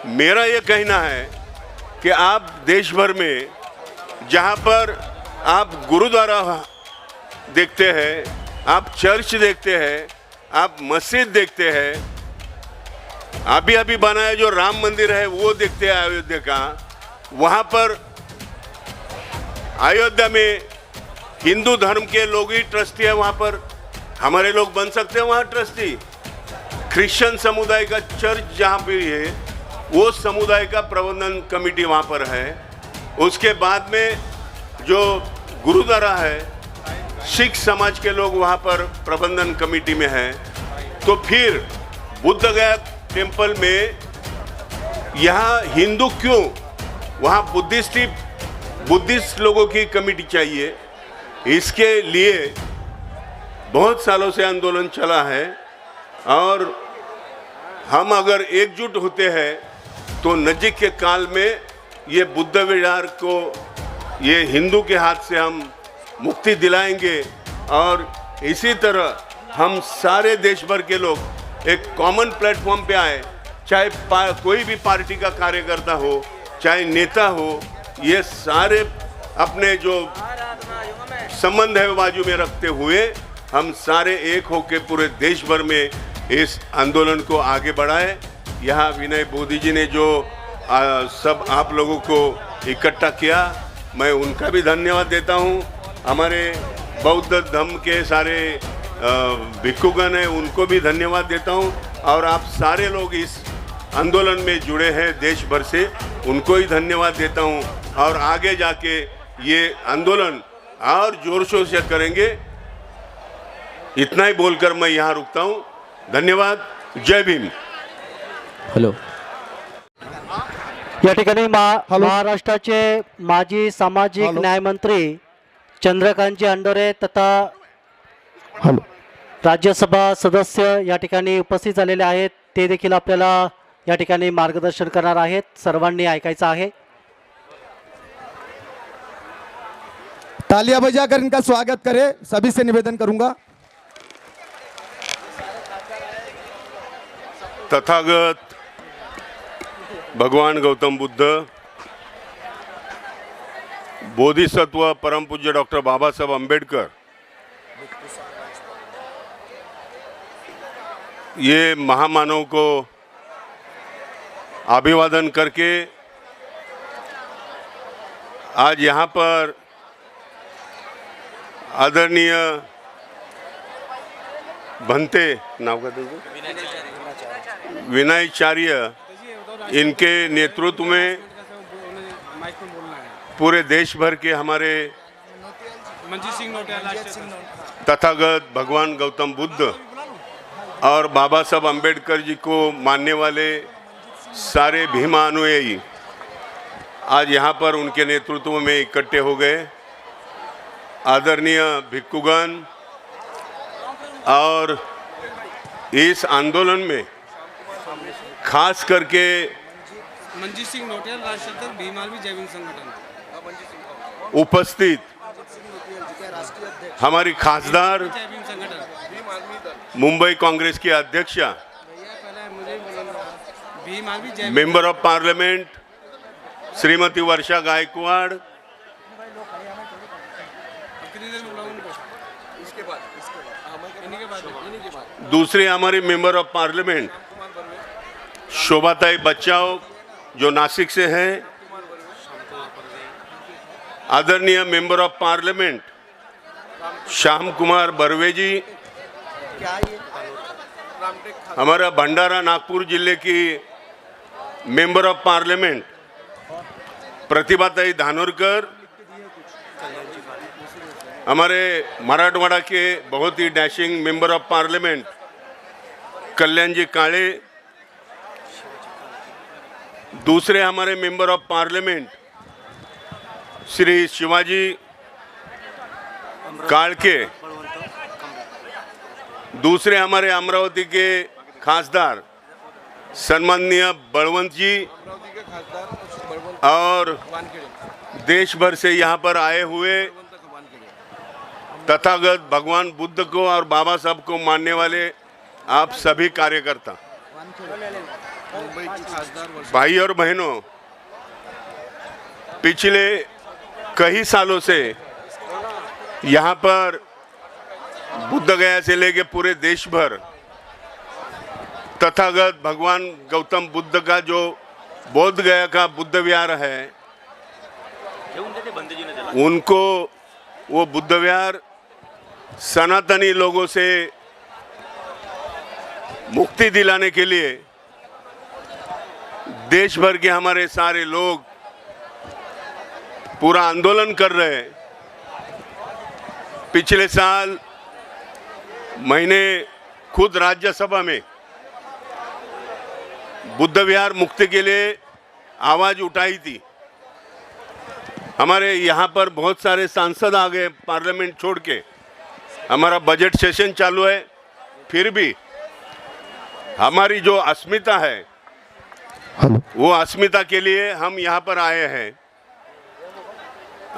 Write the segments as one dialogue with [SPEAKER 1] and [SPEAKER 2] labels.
[SPEAKER 1] मेरा ये कहना है कि आप देश भर में जहाँ पर आप गुरुद्वारा देखते हैं, आप चर्च देखते हैं, आप मस्जिद देखते हैं, अभी बनाया जो राम मंदिर है वो देखते हैं अयोध्या का, वहाँ पर अयोध्या में हिंदू धर्म के लोग ही ट्रस्टी है। वहाँ पर हमारे लोग बन सकते हैं वहाँ ट्रस्टी। क्रिश्चियन समुदाय का चर्च जहाँ भी है वो समुदाय का प्रबंधन कमेटी वहाँ पर है। उसके बाद में जो गुरुद्वारा है सिख समाज के लोग वहाँ पर प्रबंधन कमेटी में हैं। तो फिर बुद्ध गया टेम्पल में यहाँ हिंदू क्यों, वहाँ बुद्धिस्ट लोगों की कमेटी चाहिए। इसके लिए बहुत सालों से आंदोलन चला है और हम अगर एकजुट होते हैं तो नजीक के काल में ये बुद्ध विहार को ये हिंदू के हाथ से हम मुक्ति दिलाएंगे। और इसी तरह हम सारे देश भर के लोग एक कॉमन प्लेटफॉर्म पे आए, चाहे कोई भी पार्टी का कार्यकर्ता हो, चाहे नेता हो, ये सारे अपने जो संबंध है बाजू में रखते हुए हम सारे एक होकर पूरे देश भर में इस आंदोलन को आगे बढ़ाए। यहाँ विनय बोधी जी ने जो सब आप लोगों को इकट्ठा किया, मैं उनका भी धन्यवाद देता हूँ। हमारे बौद्ध धर्म के सारे भिक्षुगण हैं, उनको भी धन्यवाद देता हूँ। और आप सारे लोग इस आंदोलन में जुड़े हैं देश भर से, उनको ही धन्यवाद देता हूँ। और आगे जाके ये आंदोलन और जोर शोर से करेंगे। इतना ही बोलकर मैं यहाँ रुकता हूँ। धन्यवाद। जय भीम।
[SPEAKER 2] हॅलो, या ठिकाणी महाराष्ट्राचे माजी सामाजिक न्याय मंत्री चंद्रकांतजी अंडोरे तथा राज्यसभा सदस्य या ठिकाणी उपस्थित झालेले आहेत। ते देखील आपल्याला या ठिकाणी मार्गदर्शन करणार आहेत। सर्वांनी ऐकायचं आहे।
[SPEAKER 3] तालियां बजाकर इनका स्वागत करें, सभी से निवेदन करूंगा।
[SPEAKER 1] तथागत भगवान गौतम बुद्ध, बोधिसत्व परम पूज्य डॉक्टर बाबा साहब अम्बेडकर, ये महामानव को अभिवादन करके आज यहाँ पर आदरणीय भंते नाव का विनयचार्य, इनके नेतृत्व में पूरे देश भर के हमारे तथागत भगवान गौतम बुद्ध और बाबा साहब अम्बेडकर जी को मानने वाले सारे भीमा अनुयायी आज यहाँ पर उनके नेतृत्व में इकट्ठे हो गए। आदरणीय भिक्षुगण, और इस आंदोलन में खास करके
[SPEAKER 4] मंजीत सिंह नोटियाल, राष्ट्रीय भीमालवी जय भीम संगठन
[SPEAKER 1] उपस्थित हमारी खासदार मुंबई कांग्रेस की अध्यक्षा, member of parliament Shrimati Varsha Gaikwad, दूसरे हमारे member of parliament Shobhatai Bachhav जो नासिक से हैं, आदरणीय member of parliament Shyam Kumar Barve ji, हमारा भंडारा नागपुर जिले की member of parliament Pratibhatai Dhanorkar, हमारे मराठवाड़ा के बहुत ही dashing member of parliament Kalyan ji Kale, दूसरे हमारे member of parliament Shri Shivaji काळके, दूसरे हमारे अमरावती के खासदार सम्माननीय बलवंत जी, और देश भर से यहाँ पर आए हुए तथागत भगवान बुद्ध को और बाबा साहब को मानने वाले आप सभी कार्यकर्ता,
[SPEAKER 4] मुंबईची खासदार वर्षा
[SPEAKER 1] भाई और बहनों, पिछले कई सालों से यहाँ पर बुद्ध गया से लेके पूरे देश भर तथागत भगवान गौतम बुद्ध का जो बोध गया का बुद्ध विहार है, उनको वो बुद्ध विहार सनातनी लोगों से मुक्ति दिलाने के लिए देश भर के हमारे सारे लोग पूरा आंदोलन कर रहे हैं। पिछले साल मैंने खुद राज्यसभा में बुद्ध विहार मुक्ति के लिए आवाज उठाई थी। हमारे यहाँ पर बहुत सारे सांसद आ गए पार्लियामेंट छोड़ के। हमारा बजट सेशन चालू है, फिर भी हमारी जो अस्मिता है वो अस्मिता के लिए हम यहाँ पर आए हैं।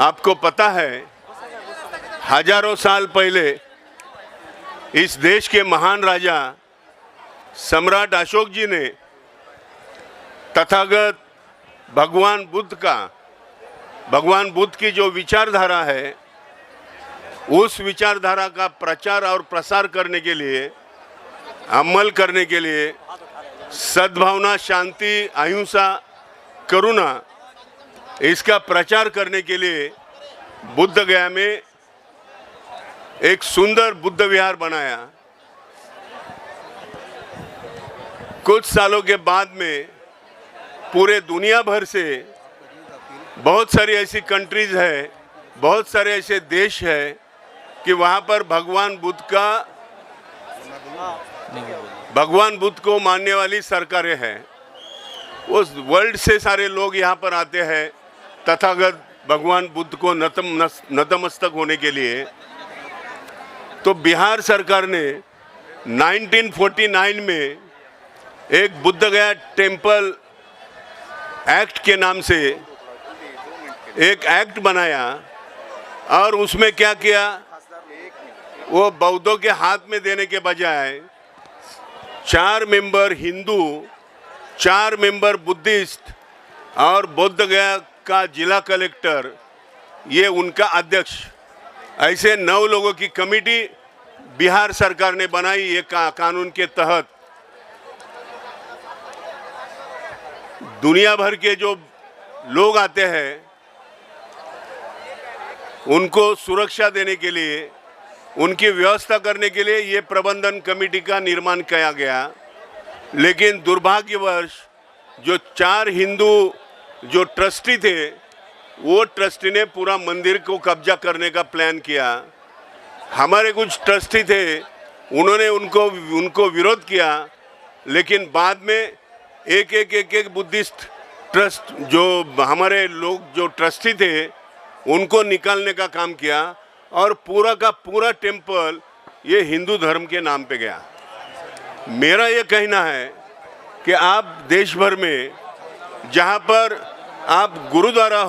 [SPEAKER 1] आपको पता है, हजारों साल पहले इस देश के महान राजा सम्राट अशोक जी ने तथागत भगवान बुद्ध की जो विचारधारा है, उस विचारधारा का प्रचार और प्रसार करने के लिए, अमल करने के लिए सद्भावना, शांति, अहिंसा, करुणा, इसका प्रचार करने के लिए बुद्ध गया में एक सुंदर बुद्ध विहार बनाया। कुछ सालों के बाद में पूरे दुनिया भर से बहुत सारी ऐसी कंट्रीज है, बहुत सारे ऐसे देश है कि वहाँ पर भगवान बुद्ध को मानने वाली सरकारें हैं। उस वर्ल्ड से सारे लोग यहाँ पर आते हैं तथागत भगवान बुद्ध को नतमस्तक होने के लिए। तो बिहार सरकार ने 1949 में एक बुद्ध गया टेम्पल एक्ट के नाम से एक एक्ट बनाया और उसमें क्या किया, वो बौद्धों के हाथ में देने के बजाय 4 मेंबर हिंदू, 4 मेंबर बुद्धिस्ट और बुद्ध गया का जिला कलेक्टर, ये उनका अध्यक्ष, ऐसे 9 लोगों की कमेटी बिहार सरकार ने बनाई। ये कानून के तहत दुनिया भर के जो लोग आते हैं उनको सुरक्षा देने के लिए, उनकी व्यवस्था करने के लिए ये प्रबंधन कमेटी का निर्माण किया गया। लेकिन दुर्भाग्यवश जो 4 हिंदू जो ट्रस्टी थे, वो ट्रस्टी ने पूरा मंदिर को कब्जा करने का प्लान किया। हमारे कुछ ट्रस्टी थे, उन्होंने उनको विरोध किया, लेकिन बाद में एक बुद्धिस्ट ट्रस्ट जो हमारे लोग जो ट्रस्टी थे उनको निकालने का काम किया और पूरा का पूरा टेम्पल ये हिंदू धर्म के नाम पे गया। मेरा ये कहना है कि आप देश भर में जहाँ पर आप गुरुद्वारा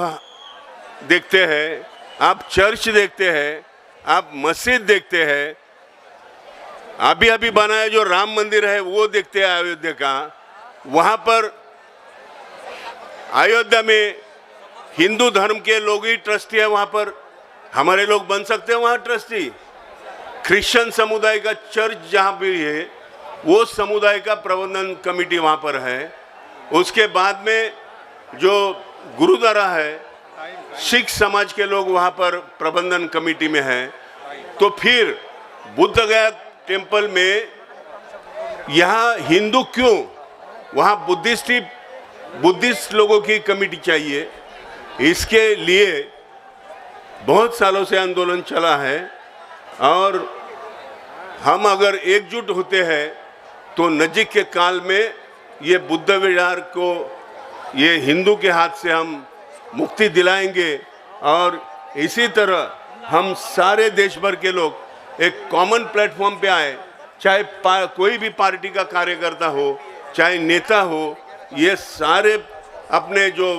[SPEAKER 1] देखते हैं, आप चर्च देखते हैं, आप मस्जिद देखते हैं, अभी बनाया जो राम मंदिर है वो देखते हैं अयोध्या का, वहाँ पर अयोध्या में हिंदू धर्म के लोग ही ट्रस्टी है। वहाँ पर हमारे लोग बन सकते हैं वहाँ ट्रस्टी। क्रिश्चियन समुदाय का चर्च जहाँ भी है वो समुदाय का प्रबंधन कमेटी वहाँ पर है। उसके बाद में जो गुरुद्वारा है, सिख समाज के लोग वहाँ पर प्रबंधन कमेटी में हैं। तो फिर बुद्ध गया टेम्पल में यहाँ हिंदू क्यों, वहाँ बुद्धिस्ट लोगों की कमेटी चाहिए। इसके लिए बहुत सालों से आंदोलन चला है और हम अगर एकजुट होते हैं तो नजीक के काल में ये बुद्ध विहार को ये हिंदू के हाथ से हम मुक्ति दिलाएंगे। और इसी तरह हम सारे देश भर के लोग एक कॉमन प्लेटफॉर्म पे आए, चाहे कोई भी पार्टी का कार्यकर्ता हो, चाहे नेता हो, ये सारे अपने जो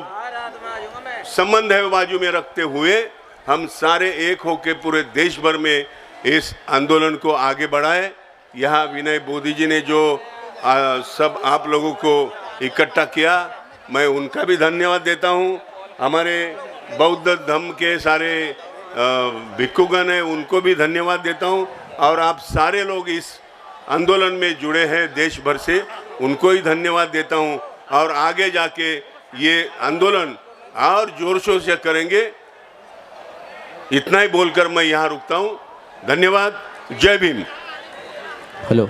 [SPEAKER 1] संबंध है बाजू में रखते हुए हम सारे एक होकर पूरे देश भर में इस आंदोलन को आगे बढ़ाए। यहाँ विनय बोधी जी ने जो सब आप लोगों को इकट्ठा किया, मैं उनका भी धन्यवाद देता हूँ। हमारे बौद्ध धर्म के सारे भिक्षुगण हैं, उनको भी धन्यवाद देता हूँ। और आप सारे लोग इस आंदोलन में जुड़े हैं देश भर से, उनको ही धन्यवाद देता हूँ। और आगे जाके ये आंदोलन और जोर शोर से करेंगे। इतना ही बोलकर मैं यहाँ रुकता हूँ। धन्यवाद। जय भीम।
[SPEAKER 5] हेलो।